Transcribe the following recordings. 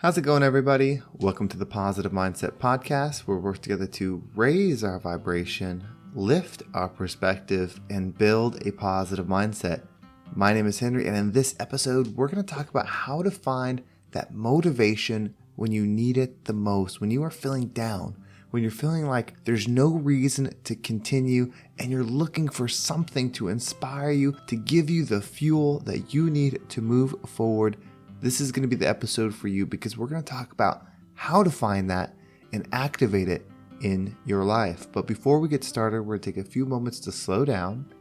How's it going, everybody? Welcome to the Positive Mindset Podcast, where we work together to raise our vibration, lift our perspective, and build a positive mindset. My name is Henry, and in this episode, we're going to talk about how to find that motivation when you need it the most, when you are feeling down, when you're feeling like there's no reason to continue, and you're looking for something to inspire you, to give you the fuel that you need to move forward. This is going to be the episode for you because we're going to talk about how to find that and activate it in your life. But before we get started, we're going to take a few moments to slow down,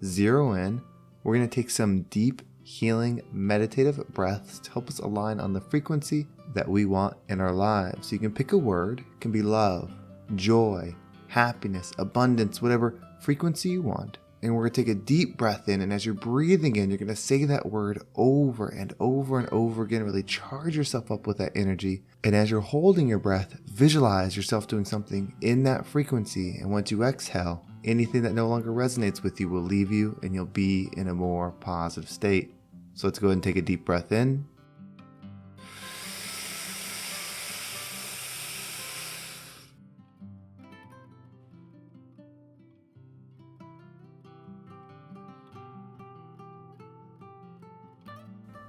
zero in. We're going to take some deep, healing, meditative breaths to help us align on the frequency that we want in our lives. So you can pick a word. It can be love, joy, happiness, abundance, whatever frequency you want. And we're going to take a deep breath in, and as you're breathing in, you're going to say that word over and over and over again, really charge yourself up with that energy. And as you're holding your breath, visualize yourself doing something in that frequency. And once you exhale, anything that no longer resonates with you will leave you, and you'll be in a more positive state. So let's go ahead and take a deep breath in.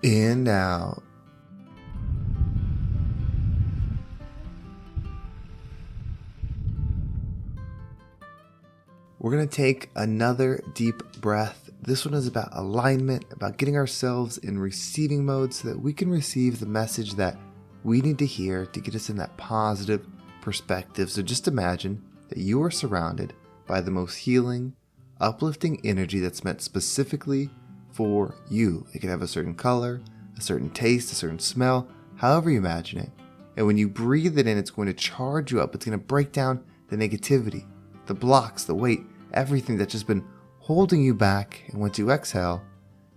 In, out. We're going to take another deep breath. This one is about alignment, about getting ourselves in receiving mode so that we can receive the message that we need to hear to get us in that positive perspective. So just imagine that you are surrounded by the most healing, uplifting energy that's meant specifically for you. It could have a certain color, a certain taste, a certain smell, however you imagine it. And when you breathe it in, it's going to charge you up. It's going to break down the negativity, the blocks, the weight, everything that's just been holding you back. And once you exhale,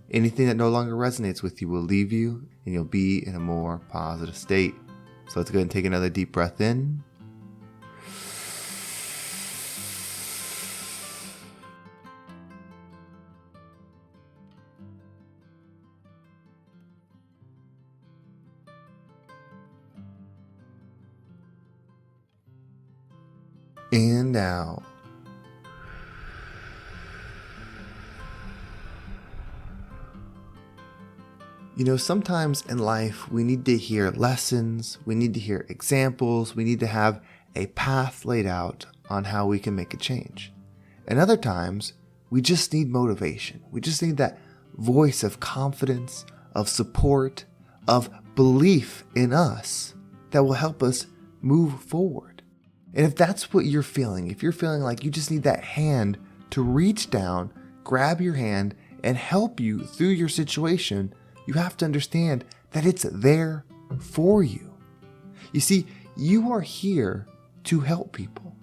anything that no longer resonates with you will leave you, and you'll be in a more positive state. So let's go ahead and take another deep breath in. And out. You know, sometimes in life we need to hear lessons, we need to hear examples, we need to have a path laid out on how we can make a change. And other times we just need motivation. We just need that voice of confidence, of support, of belief in us that will help us move forward. And if that's what you're feeling, if you're feeling like you just need that hand to reach down, grab your hand, and help you through your situation, you have to understand that it's there for you. You see, you are here to help people.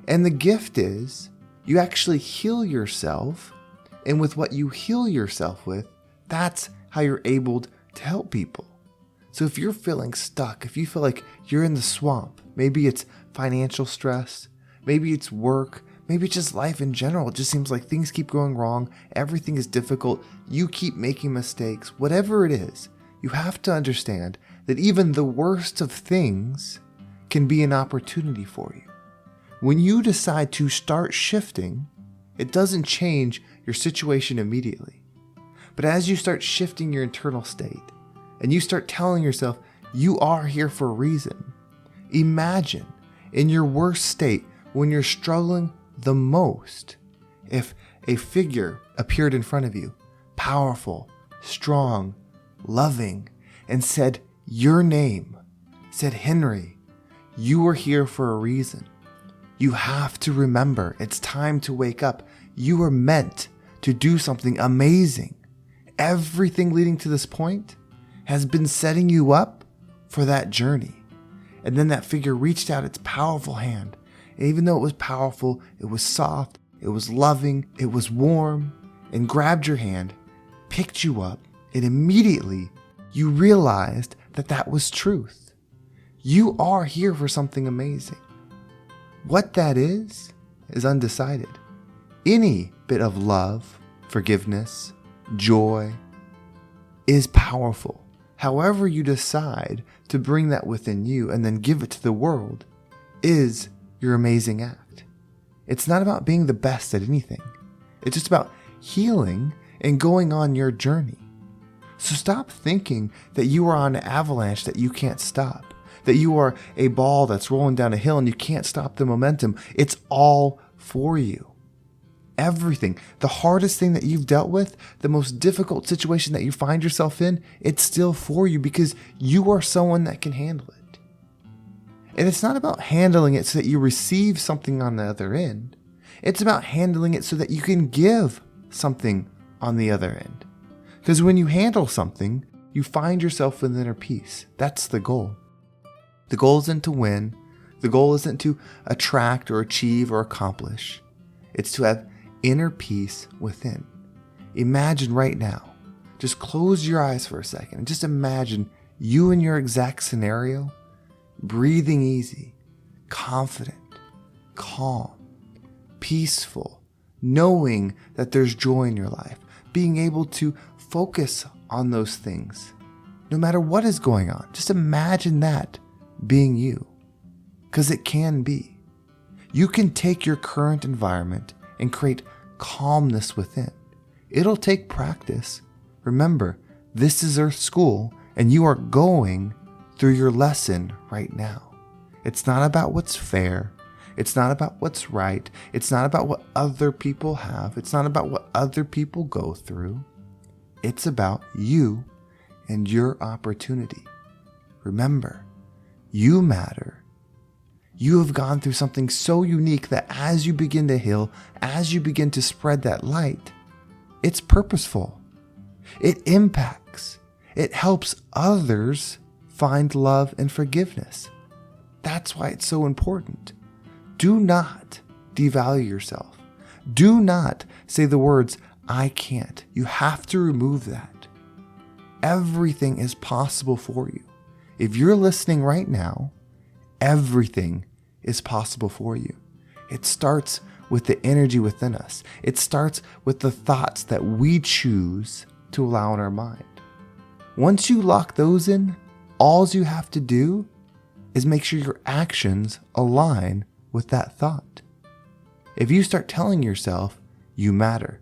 And the gift is you actually heal yourself. And with what you heal yourself with, that's how you're able to help people. So if you're feeling stuck, if you feel like you're in the swamp, maybe it's financial stress, maybe it's work, maybe it's just life in general. It just seems like things keep going wrong. Everything is difficult. You keep making mistakes. Whatever it is, you have to understand that even the worst of things can be an opportunity for you. When you decide to start shifting, it doesn't change your situation immediately. But as you start shifting your internal state and you start telling yourself you are here for a reason, imagine in your worst state, when you're struggling the most, if a figure appeared in front of you, powerful, strong, loving, and said your name, said, Henry, you are here for a reason. You have to remember it's time to wake up. You are meant to do something amazing. Everything leading to this point has been setting you up for that journey. And then that figure reached out its powerful hand. And even though it was powerful, it was soft, it was loving, it was warm, and grabbed your hand, picked you up, and immediately you realized that that was truth. You are here for something amazing. What that is undecided. Any bit of love, forgiveness, joy is powerful. however you decide to bring that within you and then give it to the world, is your amazing act. It's not about being the best at anything. It's just about healing and going on your journey. So stop thinking that you are on an avalanche that you can't stop, that you are a ball that's rolling down a hill and you can't stop the momentum. It's all for you. Everything, the hardest thing that you've dealt with, the most difficult situation that you find yourself in, it's still for you because you are someone that can handle it. And it's not about handling it so that you receive something on the other end. It's about handling it so that you can give something on the other end. Because when you handle something, you find yourself with inner peace. That's the goal. The goal isn't to win. The goal isn't to attract or achieve or accomplish. It's to have inner peace within. Imagine right now, just close your eyes for a second and just imagine you in your exact scenario, breathing easy, confident, calm, peaceful, knowing that there's joy in your life, being able to focus on those things, no matter what is going on. Just imagine that being you, because it can be. You can take your current environment and create calmness within. It'll take practice. Remember, this is Earth School, and you are going through your lesson right now. It's not about what's fair. It's not about what's right. It's not about what other people have. It's not about what other people go through. It's about you and your opportunity. Remember, you matter. You have gone through something so unique that as you begin to heal, as you begin to spread that light, it's purposeful. It impacts. It helps others find love and forgiveness. That's why it's so important. Do not devalue yourself. Do not say the words, I can't. You have to remove that. Everything is possible for you. If you're listening right now, everything is possible for you. It starts with the energy within us. It starts with the thoughts that we choose to allow in our mind. Once you lock those in, all you have to do is make sure your actions align with that thought. If you start telling yourself, you matter,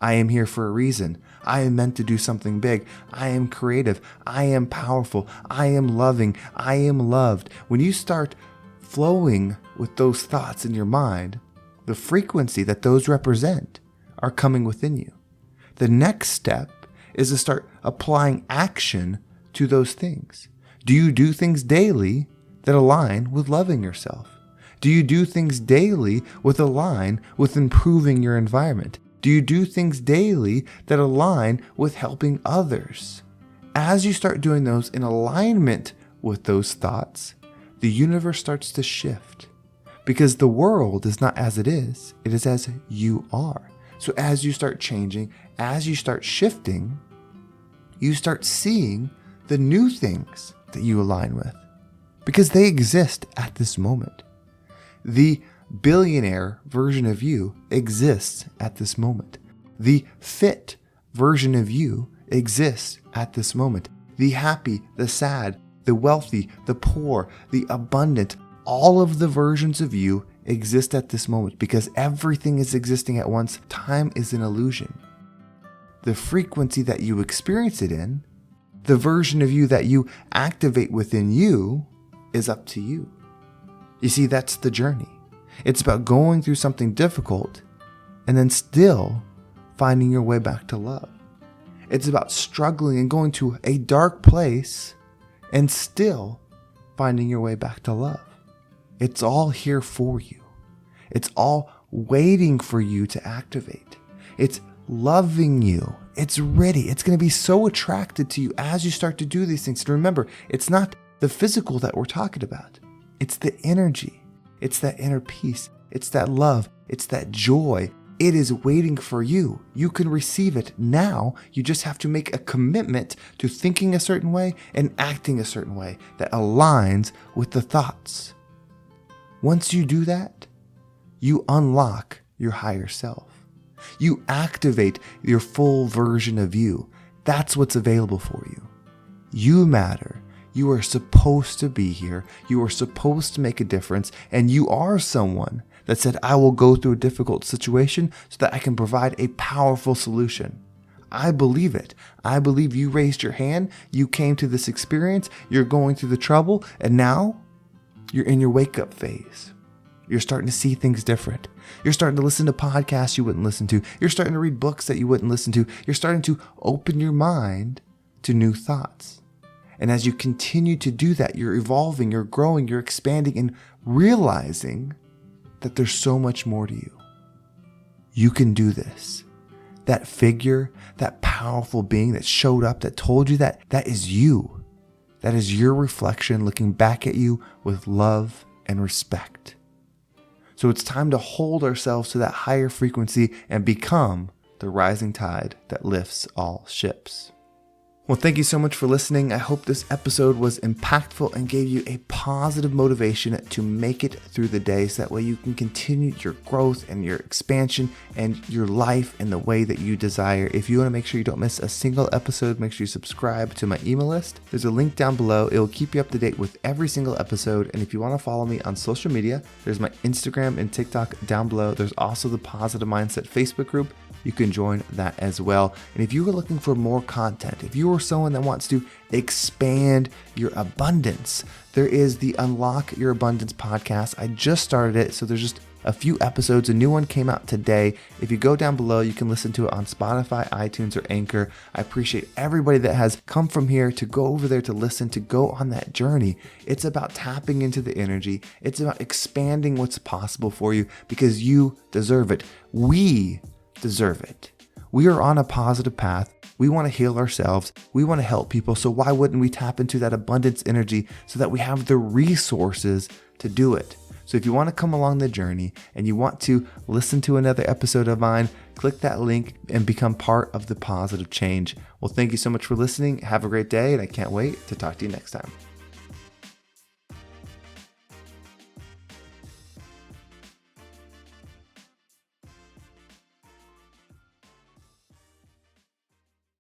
I am here for a reason, I am meant to do something big, I am creative, I am powerful, I am loving, I am loved. When you start flowing with those thoughts in your mind, the frequency that those represent are coming within you. The next step is to start applying action to those things. Do you do things daily that align with loving yourself? Do you do things daily with align with improving your environment? Do you do things daily that align with helping others? As you start doing those in alignment with those thoughts, the universe starts to shift. Because the world is not as it is as you are. So as you start changing, as you start shifting, you start seeing the new things that you align with. Because they exist at this moment. The billionaire version of you exists at this moment. The fit version of you exists at this moment. The happy, the sad, the wealthy, the poor, the abundant, all of the versions of you exist at this moment because everything is existing at once. Time is an illusion. The frequency that you experience it in, the version of you that you activate within you, is up to you. You see, that's the journey. It's about going through something difficult and then still finding your way back to love. It's about struggling and going to a dark place and still finding your way back to love. It's all here for you. It's all waiting for you to activate. It's loving you. It's ready. It's going to be so attracted to you as you start to do these things. And remember, it's not the physical that we're talking about. It's the energy. It's that inner peace. It's that love. It's that joy. It is waiting for you. You can receive it now. You just have to make a commitment to thinking a certain way and acting a certain way that aligns with the thoughts. Once you do that, you unlock your higher self. You activate your full version of you. That's what's available for you. You matter. You are supposed to be here. You are supposed to make a difference. And you are someone that said, I will go through a difficult situation so that I can provide a powerful solution. I believe it. I believe you raised your hand. You came to this experience. You're going through the trouble. And now you're in your wake up phase. You're starting to see things different. You're starting to listen to podcasts you wouldn't listen to. You're starting to read books that you wouldn't listen to. You're starting to open your mind to new thoughts. And as you continue to do that, you're evolving, you're growing, you're expanding, and realizing that there's so much more to you. You can do this. That figure, that powerful being that showed up, that told you that is you. That is your reflection looking back at you with love and respect. So it's time to hold ourselves to that higher frequency and become the rising tide that lifts all ships. Well, thank you so much for listening. I hope this episode was impactful and gave you a positive motivation to make it through the day so that way you can continue your growth and your expansion and your life in the way that you desire. If you want to make sure you don't miss a single episode, make sure you subscribe to my email list. There's a link down below. It will keep you up to date with every single episode. And if you want to follow me on social media, there's my Instagram and TikTok down below. There's also the Positive Mindset Facebook group. You can join that as well. And if you are looking for more content, if you are someone that wants to expand your abundance, there is the Unlock Your Abundance podcast. I just started it, so there's just a few episodes. A new one came out today. If you go down below, you can listen to it on Spotify, iTunes, or Anchor. I appreciate everybody that has come from here to go over there to listen, to go on that journey. It's about tapping into the energy. It's about expanding what's possible for you because you deserve it. We deserve it. We are on a positive path. We want to heal ourselves. We want to help people. So why wouldn't we tap into that abundance energy so that we have the resources to do it? So if you want to come along the journey and you want to listen to another episode of mine, click that link and become part of the positive change. Well, thank you so much for listening. Have a great day, and I can't wait to talk to you next time.